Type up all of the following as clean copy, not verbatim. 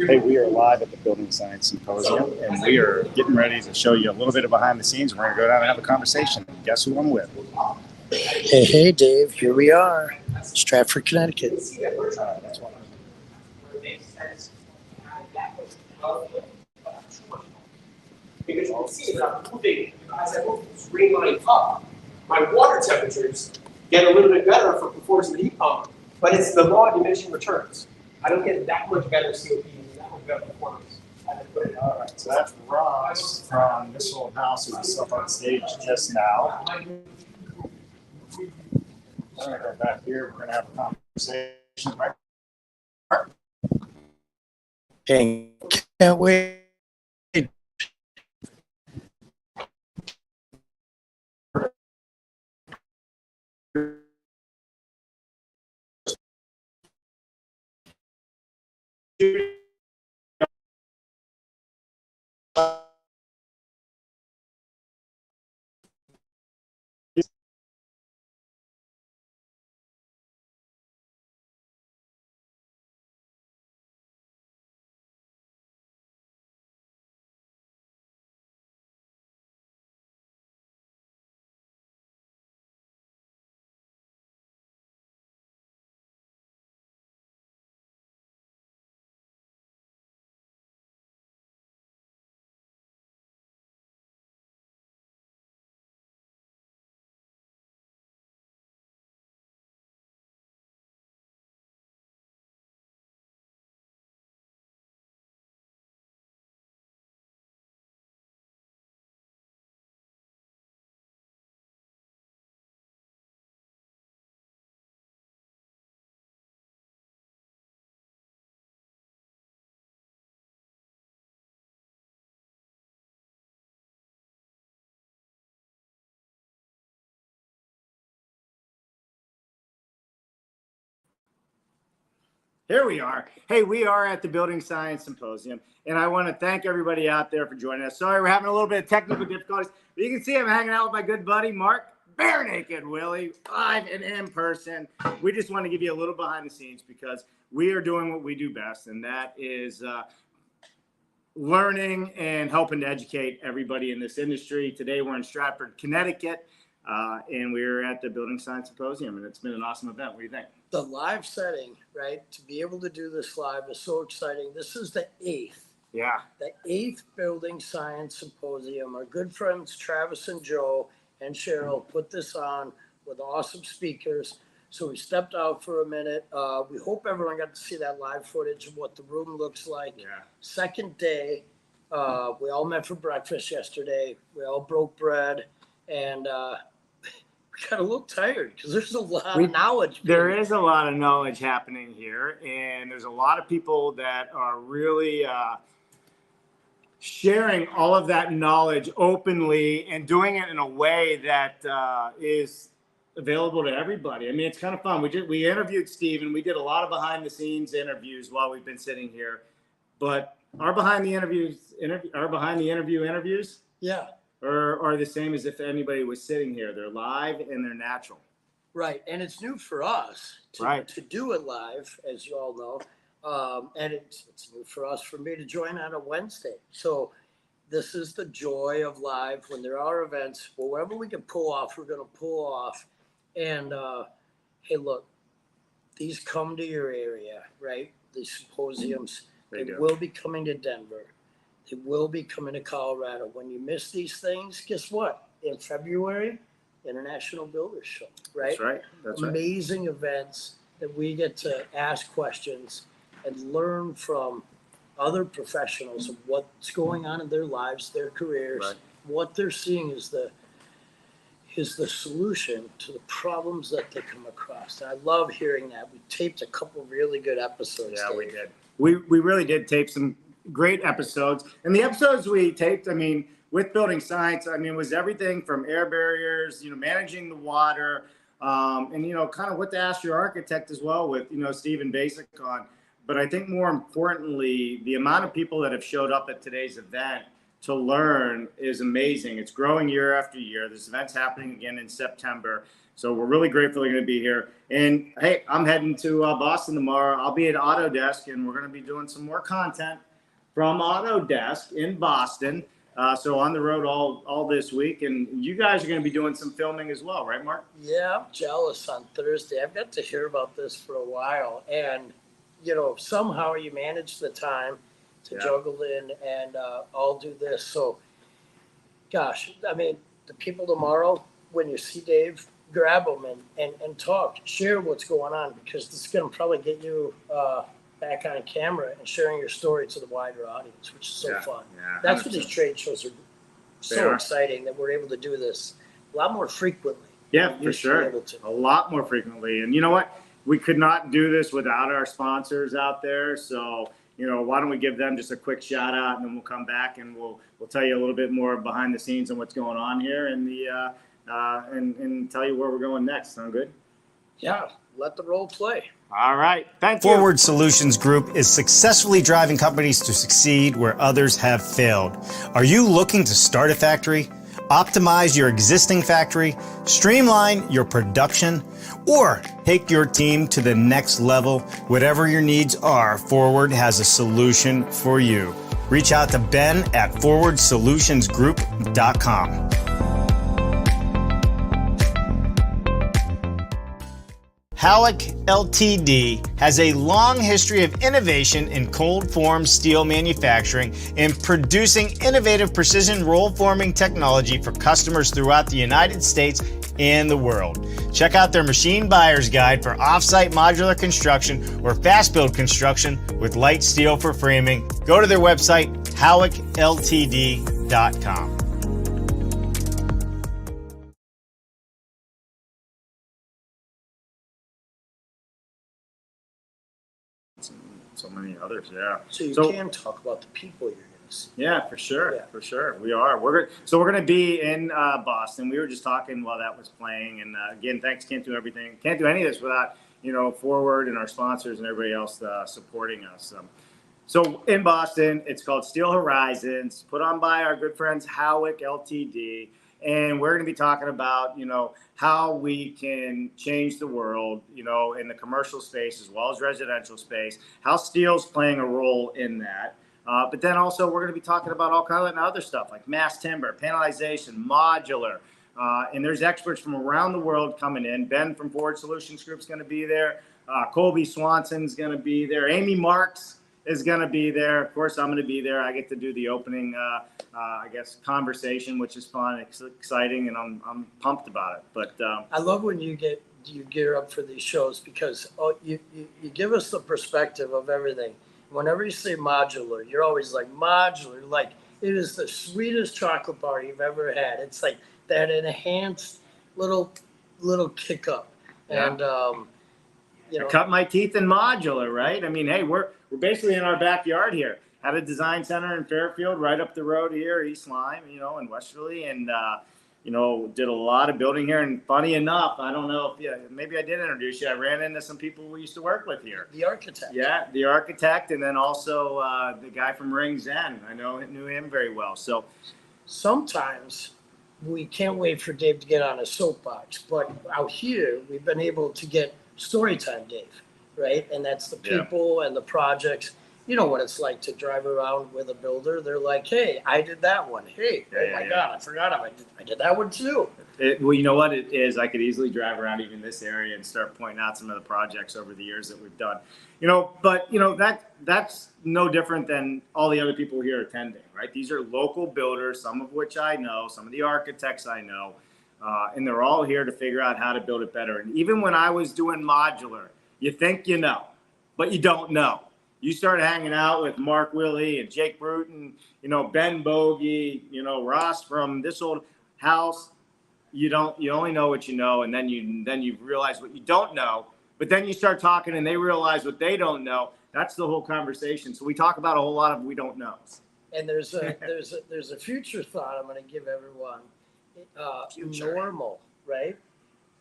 Hey, we are live at the Building Science Symposium, and we are getting ready to show you a little bit of behind the scenes. We're going to go down and have a conversation. Guess who I'm with? Hey, Dave. Here we are, Stratford, Connecticut. That's one of Because you can see as I'm moving, as I move this green line up, my water temperatures get a little bit better for performance of the heat pump, but it's the law of diminishing returns. I don't get that much better COP and that much better performance. All right, so that's Ross from this old house who was up on stage just now. We're going to go back here. We're going to have a conversation. Right? Hey, can't wait. Here we are. Hey, we are at the Building Science Symposium, and I want to thank everybody out there for joining us. Sorry, we're having a little bit of technical difficulties, but you can see I'm hanging out with my good buddy, Mark, bare naked Willie, live and in person. We just want to give you a little behind the scenes because we are doing what we do best, and that is learning and helping to educate everybody in this industry. Today, we're in Stratford, Connecticut, and we're at the Building Science Symposium, and it's been an awesome event. What do you think? The live setting, right? To be able to do this live is so exciting. This is the 8th. Yeah. The 8th Building Science Symposium. Our good friends Travis and Joe and Cheryl put this on with awesome speakers. So we stepped out for a minute. We hope everyone got to see that live footage of what the room looks like. Yeah. Second day, we all met for breakfast yesterday. We all broke bread, and we got a little tired because there's a lot of knowledge. There is a lot of knowledge happening here, and there's a lot of people that are really sharing all of that knowledge openly and doing it in a way that is available to everybody. I mean, it's kind of fun. We interviewed Steve, and we did a lot of behind the scenes interviews while we've been sitting here. But our behind the interview interviews, Yeah. are the same as if anybody was sitting here. They're live and they're natural. Right, and it's new for us to do it live, as you all know, and it's new for us, for me to join on a Wednesday. So this is the joy of live. When there are events, wherever we can pull off, we're going to pull off. And hey, look, these come to your area, right? These symposiums, they will be coming to Denver. They will be coming to Colorado. When you miss these things, guess what? In February, International Builders Show, right? That's right. That's Amazing events that we get to ask questions and learn from other professionals of what's going on in their lives, their careers. Right. What they're seeing is the solution to the problems that they come across. And I love hearing that. We taped a couple really good episodes. Yeah, Dave. we did. We really did tape some great episodes. And the episodes we taped, I mean, with Building Science, I mean, it was everything from air barriers, managing the water, and, kind of what to ask your architect as well with, Stephen Basic on. But I think more importantly, the amount of people that have showed up at today's event to learn is amazing. It's growing year after year. This event's happening again in September. So we're really grateful they're going to be here. And hey, I'm heading to Boston tomorrow. I'll be at Autodesk, and we're going to be doing some more content from Autodesk in Boston. So on the road all this week, and you guys are going to be doing some filming as well, right, Mark? Yeah, I'm jealous on Thursday. I've got to hear about this for a while, and somehow you manage the time to juggle in and all do this. So, gosh, I mean, the people tomorrow, when you see Dave, grab them and talk, share what's going on, because this is going to probably get you back on camera and sharing your story to the wider audience, which is so fun. Yeah, that's what these trade shows are so exciting, that we're able to do this a lot more frequently. Yeah, for sure. A lot more frequently. And you know what? We could not do this without our sponsors out there. So, why don't we give them just a quick shout out, and then we'll come back and we'll tell you a little bit more behind the scenes on what's going on here and and tell you where we're going next. Sound good? Yeah, let the role play. All right. Thank you. Forward Solutions Group is successfully driving companies to succeed where others have failed. Are you looking to start a factory, optimize your existing factory, streamline your production, or take your team to the next level? Whatever your needs are, Forward has a solution for you. Reach out to Ben at forwardsolutionsgroup.com. Halleck LTD has a long history of innovation in cold form steel manufacturing and producing innovative precision roll forming technology for customers throughout the United States and the world. Check out their machine buyer's guide for off-site modular construction or fast build construction with light steel for framing. Go to their website, halleckltd.com. So many others, yeah. So you can talk about the people you're going to see. Yeah, for sure, for sure. We are. We're going to be in Boston. We were just talking while that was playing, and again, thanks. Can't do any of this without Forward and our sponsors and everybody else supporting us. So in Boston, it's called Steel Horizons, put on by our good friends Halleck LTD. And we're going to be talking about, how we can change the world, in the commercial space as well as residential space, how steel's playing a role in that. But then also we're going to be talking about all kinds of other stuff like mass timber, panelization, modular. And there's experts from around the world coming in. Ben from Forward Solutions Group is going to be there. Colby Swanson's going to be there. Amy Marks is going to be there. Of course, I'm going to be there. I get to do the opening, conversation, which is fun, exciting, and I'm pumped about it. But I love when you gear up for these shows, because you give us the perspective of everything. Whenever you say modular, you're always like modular, like it is the sweetest chocolate bar you've ever had. It's like that enhanced little kick up, and I cut my teeth in modular, right? I mean, hey, we're basically in our backyard here. Had a design center in Fairfield, right up the road here, East Lyme, in Westerly, and did a lot of building here. And funny enough, I don't know if maybe I did introduce you. I ran into some people we used to work with here. The architect. Yeah, the architect, and then also the guy from Ring Zen. I knew him very well. So sometimes we can't wait for Dave to get on a soapbox, but out here we've been able to get Storytime Dave, right? And that's the people and the projects. You know what it's like to drive around with a builder. They're like, hey, I did that one. Hey, oh my God, I forgot I did that one too. Well, you know what it is? I could easily drive around even this area and start pointing out some of the projects over the years that we've done. But that's no different than all the other people here attending, right? These are local builders, some of which I know, some of the architects I know, and they're all here to figure out how to build it better. And even when I was doing modular, you think you know, but you don't know. You start hanging out with Mark Willie and Jake Bruton, Ben Bogey, Ross from this old house. You only know what you know, and then you realize what you don't know. But then you start talking, and they realize what they don't know. That's the whole conversation. So we talk about a whole lot of we don't know. And there's a future thought I'm going to give everyone. Normal, right?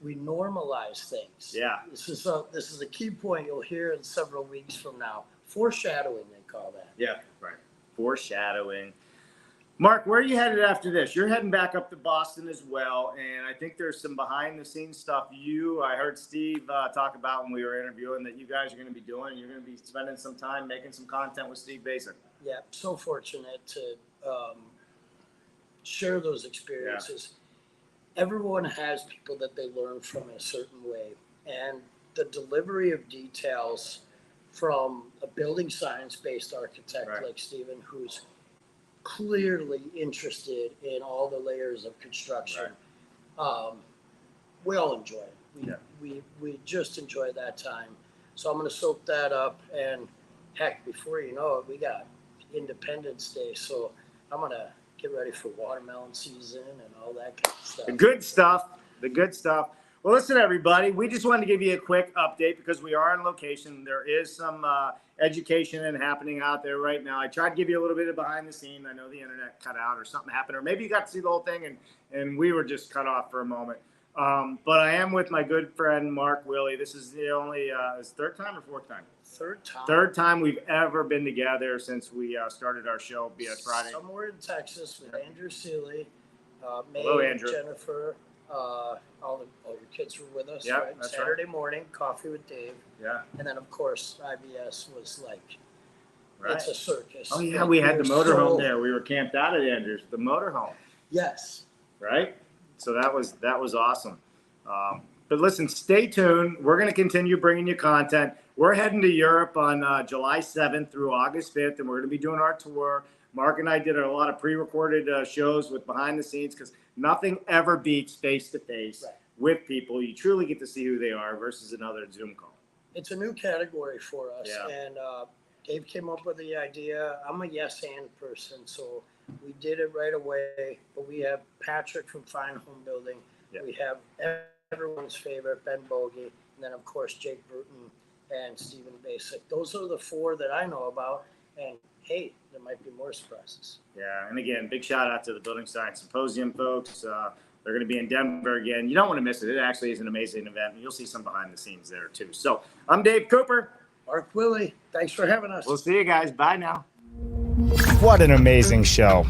We normalize things. Yeah. This is a key point you'll hear in several weeks from now. Foreshadowing, they call that. Yeah, right. Foreshadowing. Mark, where are you headed after this? You're heading back up to Boston as well, and I think there's some behind-the-scenes stuff I heard Steve talk about when we were interviewing that you guys are going to be doing. You're going to be spending some time making some content with Steve Basic. Yeah, so fortunate to share those experiences. Yeah. Everyone has people that they learn from in a certain way, and the delivery of details from a building science-based architect like Stephen, who's clearly interested in all the layers of construction. We all enjoy it. We just enjoy that time. So I'm going to soak that up, and heck, before you know it, we got Independence Day. So I'm going to get ready for watermelon season and all that kind of stuff. The good stuff. Well, listen, everybody, we just wanted to give you a quick update because we are on location. There is some education happening out there right now. I tried to give you a little bit of behind the scene. I know the internet cut out or something happened, or maybe you got to see the whole thing and we were just cut off for a moment. But I am with my good friend, Mark Willie. This is the only his third time or fourth time? Third time we've ever been together since we started our show, BS Friday. Somewhere in Texas with Andrew Seeley, May, hello, Andrew. Jennifer. All your kids were with us, yep, right? That's Saturday morning, coffee with Dave. Yeah. And then, of course, IBS was like, it's a circus. Oh, yeah, we had the motorhome there. We were camped out at Andrews, the motorhome. Yes. Right? So that was awesome. But listen, stay tuned. We're going to continue bringing you content. We're heading to Europe on July 7th through August 5th, and we're going to be doing our tour. Mark and I did a lot of pre-recorded shows with behind the scenes because nothing ever beats face-to-face with people. You truly get to see who they are versus another Zoom call. It's a new category for us. Yeah. And Dave came up with the idea. I'm a yes-and person, so we did it right away. But we have Patrick from Fine Home Building. Yeah. We have everyone's favorite, Ben Bogey. And then, of course, Jake Bruton and Stephen Basic. Those are the four that I know about. And hey, there might be more surprises. Yeah, and again, big shout out to the Building Science Symposium folks. They're going to be in Denver again. You don't want to miss it. It actually is an amazing event. You'll see some behind the scenes there too. So I'm Dave Cooper. Mark Willie, thanks for having us. We'll see you guys. Bye now. What an amazing show.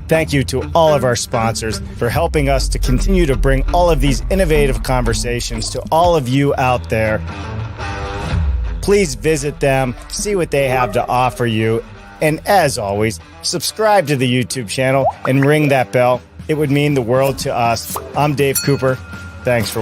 Thank you to all of our sponsors for helping us to continue to bring all of these innovative conversations to all of you out there. Please visit them, see what they have to offer you. And as always, subscribe to the YouTube channel and ring that bell. It would mean the world to us. I'm Dave Cooper. Thanks for